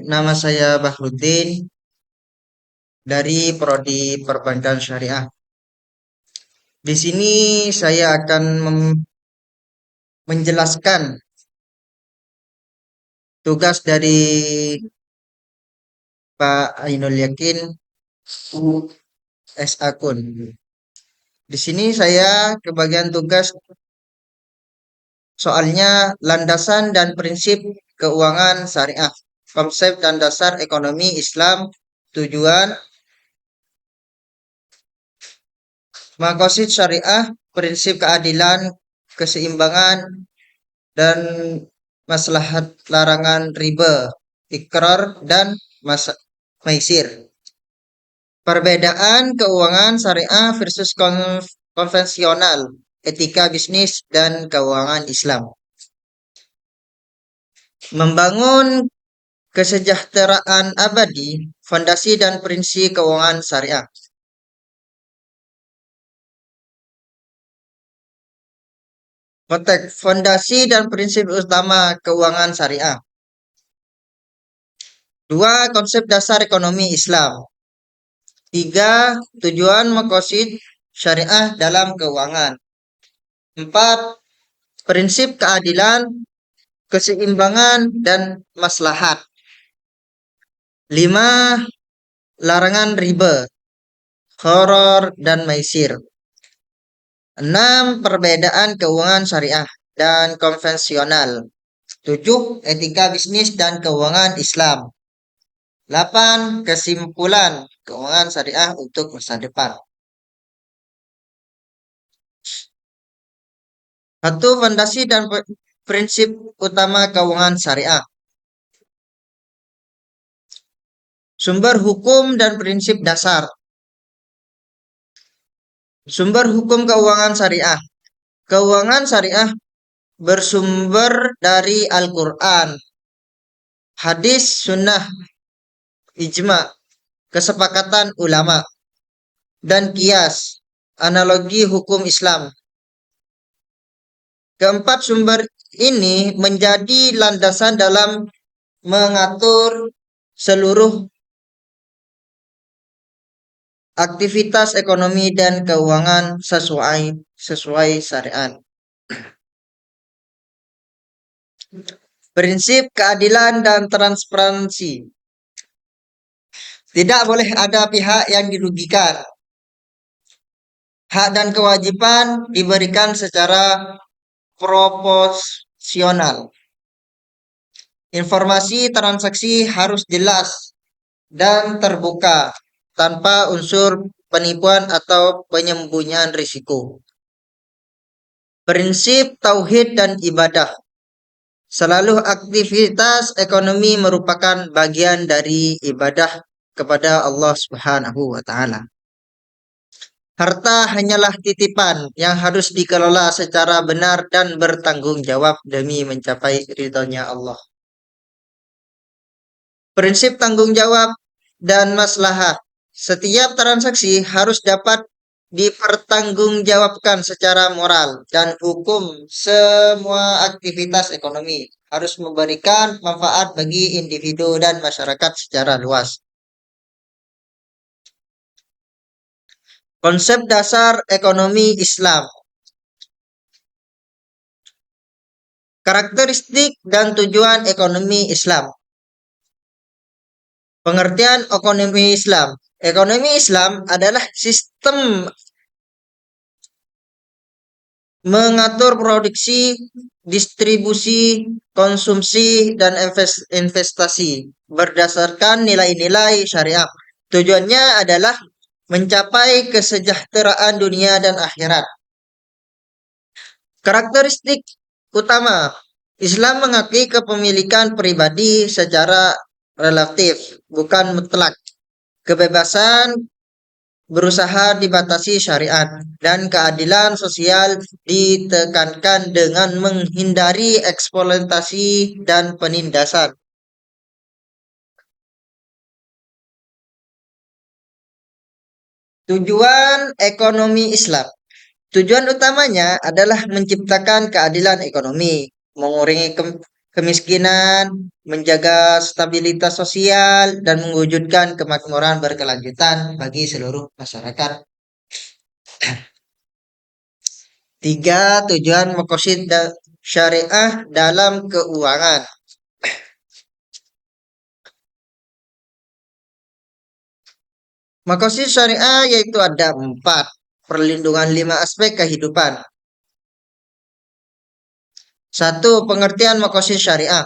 nama saya Bahrudin dari Prodi Perbankan Syariah. Di sini saya akan menjelaskan tugas dari Pak Ainul Yakin US Akun. Di sini saya kebagian tugas soalnya landasan dan prinsip keuangan syariah, konsep dan dasar ekonomi Islam, tujuan, makosid syariah, prinsip keadilan, keseimbangan, dan maslahat larangan riba, ikrar, dan maisir. Perbedaan keuangan syariah versus konvensional, etika bisnis, dan keuangan Islam. Membangun kesejahteraan abadi, fondasi dan prinsip keuangan syariah. Konteks fondasi dan prinsip utama keuangan syariah. Dua, konsep dasar ekonomi Islam. Tiga, tujuan makosid syariah dalam keuangan. Empat, prinsip keadilan, keseimbangan, dan maslahat. Lima, larangan riba, horor, dan maisir. Enam, perbedaan keuangan syariah dan konvensional. Tujuh, etika bisnis dan keuangan Islam. 8. Kesimpulan keuangan syariah untuk masa depan. Satu, fondasi dan prinsip utama keuangan syariah. Sumber hukum dan prinsip dasar. Sumber hukum keuangan syariah. Keuangan syariah bersumber dari Al-Quran, hadis, sunnah, ijma, kesepakatan ulama, dan kias, analogi hukum Islam. Keempat sumber ini menjadi landasan dalam mengatur seluruh aktivitas ekonomi dan keuangan sesuai syariat. Prinsip keadilan dan transparansi. Tidak boleh ada pihak yang dirugikan. Hak dan kewajiban diberikan secara proporsional. Informasi transaksi harus jelas dan terbuka tanpa unsur penipuan atau penyembunyian risiko. Prinsip tauhid dan ibadah. Selalu aktivitas ekonomi merupakan bagian dari ibadah kepada Allah Subhanahu wa taala. Harta hanyalah titipan yang harus dikelola secara benar dan bertanggung jawab demi mencapai ridhonya Allah. Prinsip tanggung jawab dan maslahah. Setiap transaksi harus dapat dipertanggungjawabkan secara moral dan hukum. Semua aktivitas ekonomi harus memberikan manfaat bagi individu dan masyarakat secara luas. Konsep dasar ekonomi Islam. Karakteristik dan tujuan ekonomi Islam. Pengertian ekonomi Islam. Ekonomi Islam adalah sistem mengatur produksi, distribusi, konsumsi, dan investasi berdasarkan nilai-nilai syariah. Tujuannya adalah mencapai kesejahteraan dunia dan akhirat. Karakteristik utama Islam mengakui kepemilikan pribadi secara relatif, bukan mutlak. Kebebasan berusaha dibatasi syariat, dan keadilan sosial ditekankan dengan menghindari eksploitasi dan penindasan. Tujuan ekonomi Islam. Tujuan utamanya adalah menciptakan keadilan ekonomi, mengurangi kemiskinan, menjaga stabilitas sosial, dan mewujudkan kemakmuran berkelanjutan bagi seluruh masyarakat. Tiga, tujuan maqasid syariah dalam keuangan. Maqasid syariah yaitu ada 4. Perlindungan 5 aspek kehidupan. 1. Pengertian maqasid syariah.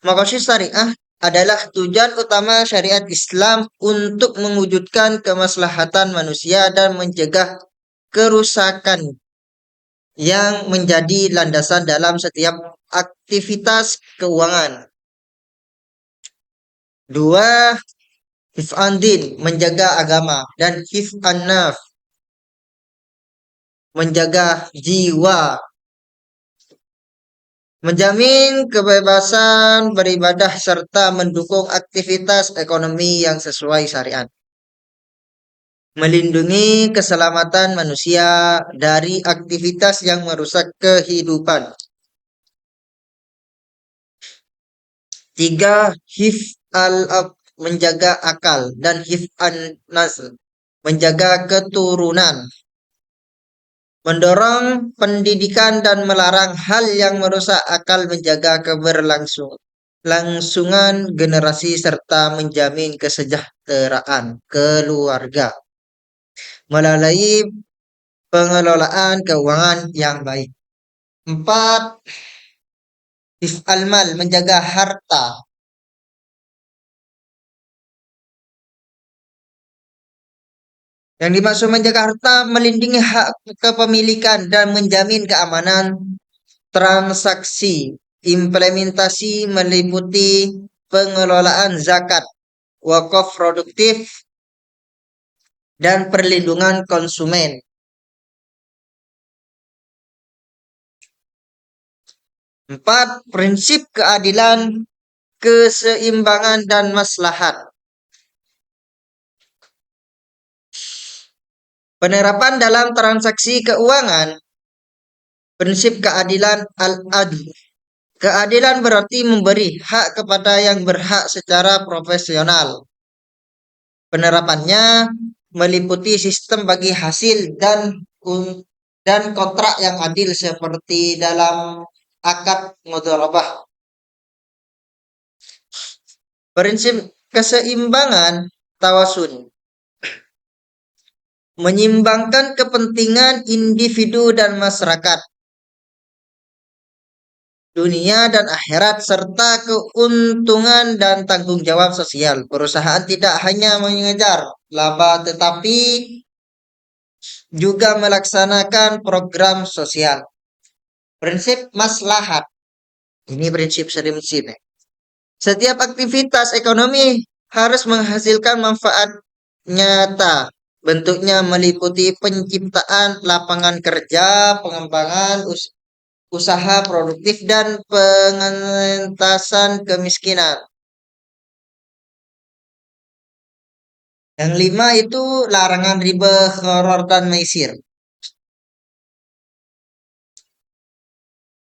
Maqasid syariah adalah tujuan utama syariat Islam untuk mewujudkan kemaslahatan manusia dan mencegah kerusakan yang menjadi landasan dalam setiap aktivitas keuangan. 2. Hif'an din, menjaga agama, dan hif'an naf, menjaga jiwa, menjamin kebebasan beribadah serta mendukung aktivitas ekonomi yang sesuai syariat. Melindungi keselamatan manusia dari aktivitas yang merusak kehidupan. 3. Menjaga akal, dan hif'an nasl, menjaga keturunan. Mendorong pendidikan dan melarang hal yang merusak akal, menjaga keberlangsungan generasi serta menjamin kesejahteraan keluarga melalui pengelolaan keuangan yang baik. 4. Hif'al mal, menjaga harta. Yang dimaksud menjaga harta, melindungi hak kepemilikan dan menjamin keamanan transaksi. Implementasi meliputi pengelolaan zakat, wakaf produktif, dan perlindungan konsumen. 4. Prinsip keadilan, keseimbangan, dan maslahat. Penerapan dalam transaksi keuangan. Prinsip keadilan al-adl. Keadilan berarti memberi hak kepada yang berhak secara profesional. Penerapannya meliputi sistem bagi hasil dan kontrak yang adil seperti dalam akad mudharabah. Prinsip keseimbangan tawasun. Menyimbangkan kepentingan individu dan masyarakat, dunia dan akhirat, serta keuntungan dan tanggung jawab sosial. Perusahaan tidak hanya mengejar laba tetapi juga melaksanakan program sosial. Prinsip maslahat. Ini prinsip prinsip. Setiap aktivitas ekonomi harus menghasilkan manfaat nyata. Bentuknya meliputi penciptaan lapangan kerja, pengembangan usaha produktif, dan pengentasan kemiskinan. Yang 5 itu larangan riba, gharar, dan maisir.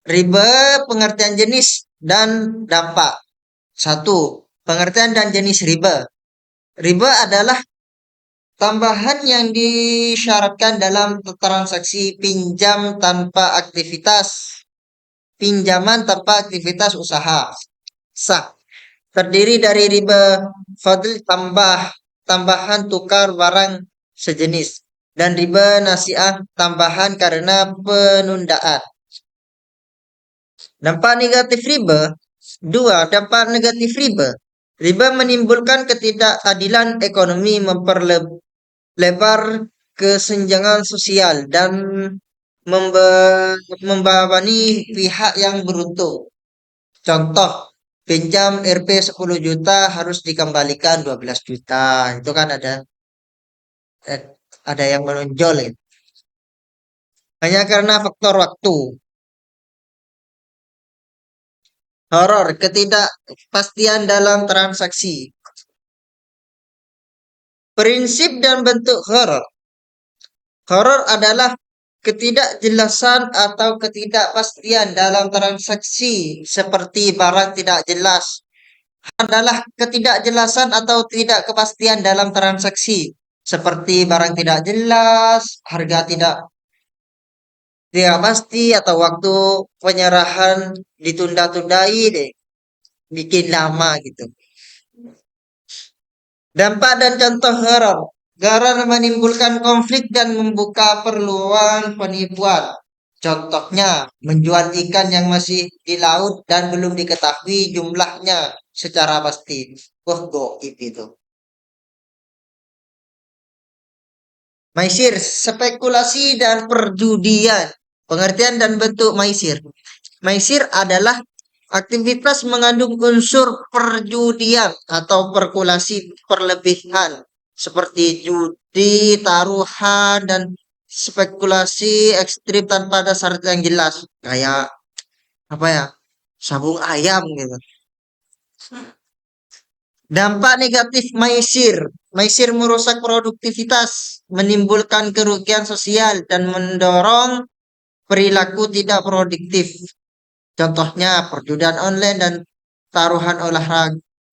Riba, pengertian jenis dan dampak. 1. Pengertian dan jenis riba. Riba adalah tambahan yang disyaratkan dalam transaksi pinjaman tanpa aktivitas usaha sah. Terdiri dari riba fadl, tambahan tukar barang sejenis, dan riba nasiah, tambahan karena penundaan. Dampak negatif riba. 2. Dampak negatif riba. Riba menimbulkan ketidakadilan ekonomi, memperlebar kesenjangan sosial, dan membebani pihak yang beruntung. Contoh, pinjam Rp 10 juta harus dikembalikan 12 juta. Itu kan ada yang menonjol ya. Hanya karena faktor waktu. Horor, ketidakpastian dalam transaksi. Prinsip dan bentuk horor. Horor adalah ketidakjelasan atau ketidakpastian dalam transaksi seperti barang tidak jelas adalah ketidakjelasan atau tidak kepastian dalam transaksi seperti barang tidak jelas, harga tidak pasti atau waktu penyerahan ditunda-tundai deh, bikin lama gitu. Dampak dan contoh gharar. Gharar menimbulkan konflik dan membuka peluang penipuan. Contohnya, menjual ikan yang masih di laut dan belum diketahui jumlahnya secara pasti. Wah, goib itu. Maisir, spekulasi dan perjudian. Pengertian dan bentuk maisir. Maisir adalah aktivitas mengandung unsur perjudian atau perkulasi perlebihan seperti judi, taruhan, dan spekulasi ekstrim tanpa dasar yang jelas. Kayak apa ya? Sabung ayam gitu. Dampak negatif maisir. Maisir merusak produktivitas, menimbulkan kerugian sosial, dan mendorong perilaku tidak produktif. Contohnya perjudian online dan taruhan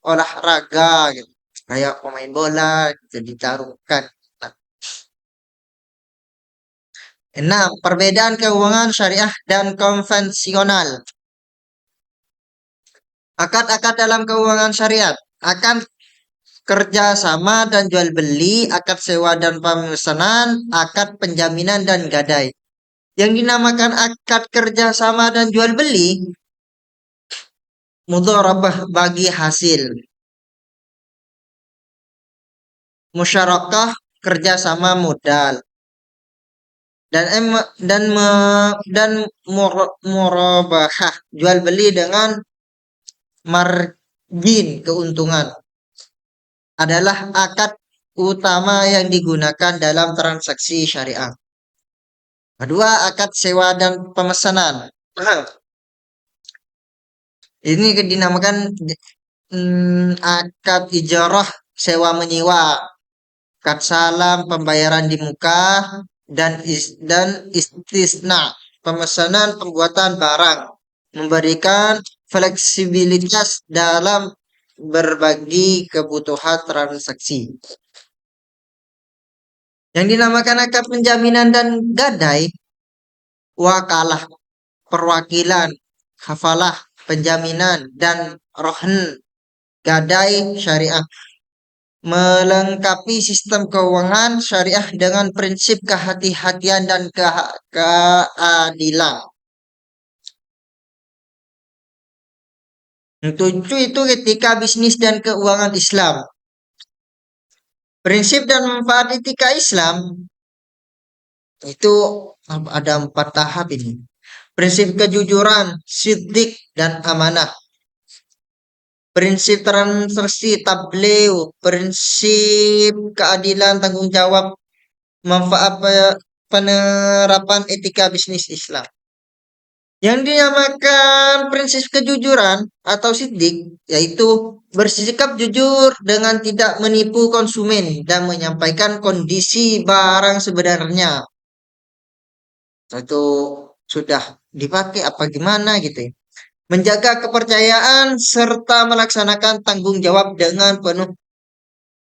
olahraga gitu. Kayak pemain bola jadi taruhkan. Nah, 6. Perbedaan keuangan syariah dan konvensional. Akad-akad dalam keuangan syariat. Akad kerja sama dan jual beli, akad sewa dan pemesanan, akad penjaminan dan gadai. Yang dinamakan akad kerja sama dan jual beli, mudharabah bagi hasil. Musyarakah kerjasama modal. Dan murabahah jual beli dengan margin keuntungan adalah akad utama yang digunakan dalam transaksi syariah. Kedua, akad sewa dan pemesanan. Ini dinamakan akad ijarah sewa menyewa, akad salam pembayaran di muka, dan istisna pemesanan pembuatan barang, memberikan fleksibilitas dalam berbagi kebutuhan transaksi. Yang dinamakan akad penjaminan dan gadai, wakalah, perwakilan, hafalah, penjaminan, dan rohn gadai syariah melengkapi sistem keuangan syariah dengan prinsip kehati-hatian dan keadilan. Tujuh itu ketika bisnis dan keuangan Islam. Prinsip dan manfaat etika Islam itu ada 4 tahap ini. Prinsip kejujuran, siddiq, dan amanah. Prinsip transaksi tabligh, prinsip keadilan, tanggung jawab, manfaat penerapan etika bisnis Islam. Yang dinamakan prinsip kejujuran atau siddiq yaitu bersikap jujur dengan tidak menipu konsumen dan menyampaikan kondisi barang sebenarnya. Itu sudah dipakai apa gimana gitu ya. Menjaga kepercayaan serta melaksanakan tanggung jawab dengan penuh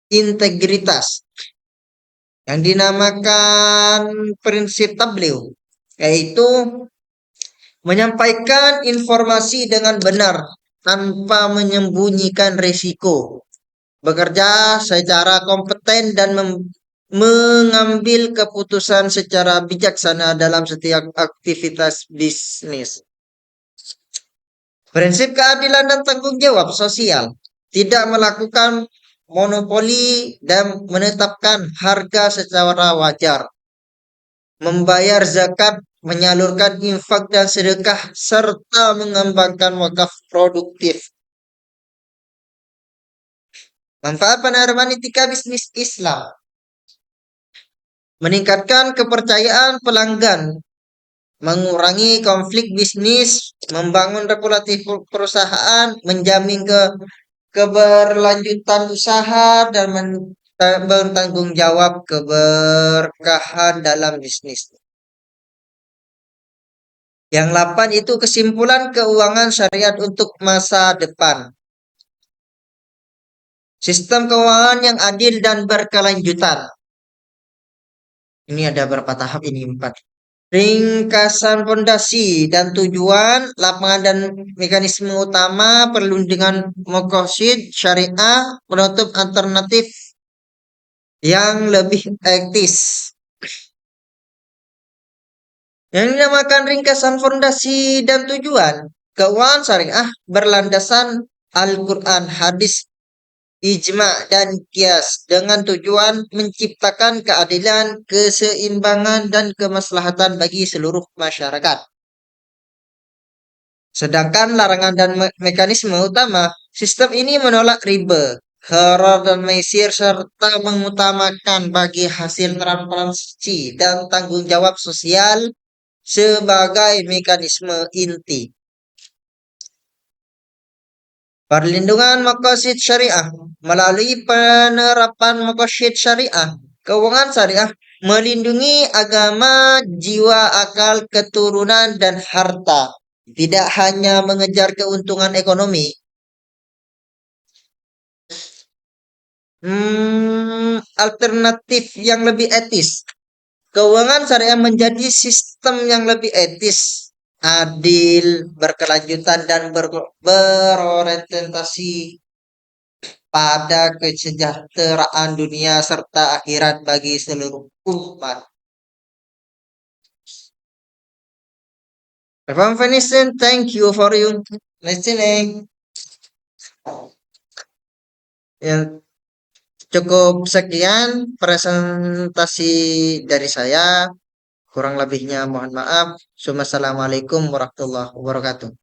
integritas. Yang dinamakan prinsip tabligh yaitu menyampaikan informasi dengan benar tanpa menyembunyikan risiko, bekerja secara kompeten dan mengambil keputusan secara bijaksana dalam setiap aktivitas bisnis. Prinsip keadilan dan tanggung jawab sosial, tidak melakukan monopoli dan menetapkan harga secara wajar, membayar zakat, menyalurkan infak dan sedekah, serta mengembangkan wakaf produktif. Manfaat penerapan etika bisnis Islam. Meningkatkan kepercayaan pelanggan, mengurangi konflik bisnis, membangun reputasi perusahaan, menjamin keberlanjutan usaha, dan bertanggung jawab keberkahan dalam bisnis. Yang 8 itu kesimpulan keuangan syariat untuk masa depan. Sistem keuangan yang adil dan berkelanjutan. Ini ada berapa tahap ini? 4. Ringkasan fondasi dan tujuan, lapangan dan mekanisme utama, perlindungan maqasid syariah, penutup alternatif yang lebih etis. Yang dinamakan ringkasan fondasi dan tujuan, keuangan syariah berlandasan Al-Quran, hadis, ijma, dan kias dengan tujuan menciptakan keadilan, keseimbangan, dan kemaslahatan bagi seluruh masyarakat. Sedangkan larangan dan mekanisme utama, sistem ini menolak riba, gharar dan maisir serta mengutamakan bagi hasil transparansi dan tanggung jawab sosial sebagai mekanisme inti. Perlindungan maqasid syariah melalui penerapan maqasid syariah, keuangan syariah melindungi agama, jiwa, akal, keturunan, dan harta. Tidak hanya mengejar keuntungan ekonomi. Alternatif yang lebih etis. Keuangan syariah menjadi sistem yang lebih etis, adil, berkelanjutan, dan berorientasi pada kesejahteraan dunia serta akhirat bagi seluruh umat. If I'm finishing, thank you for you listening. Ya, cukup sekian presentasi dari saya. Kurang lebihnya mohon maaf. Wassalamualaikum warahmatullahi wabarakatuh.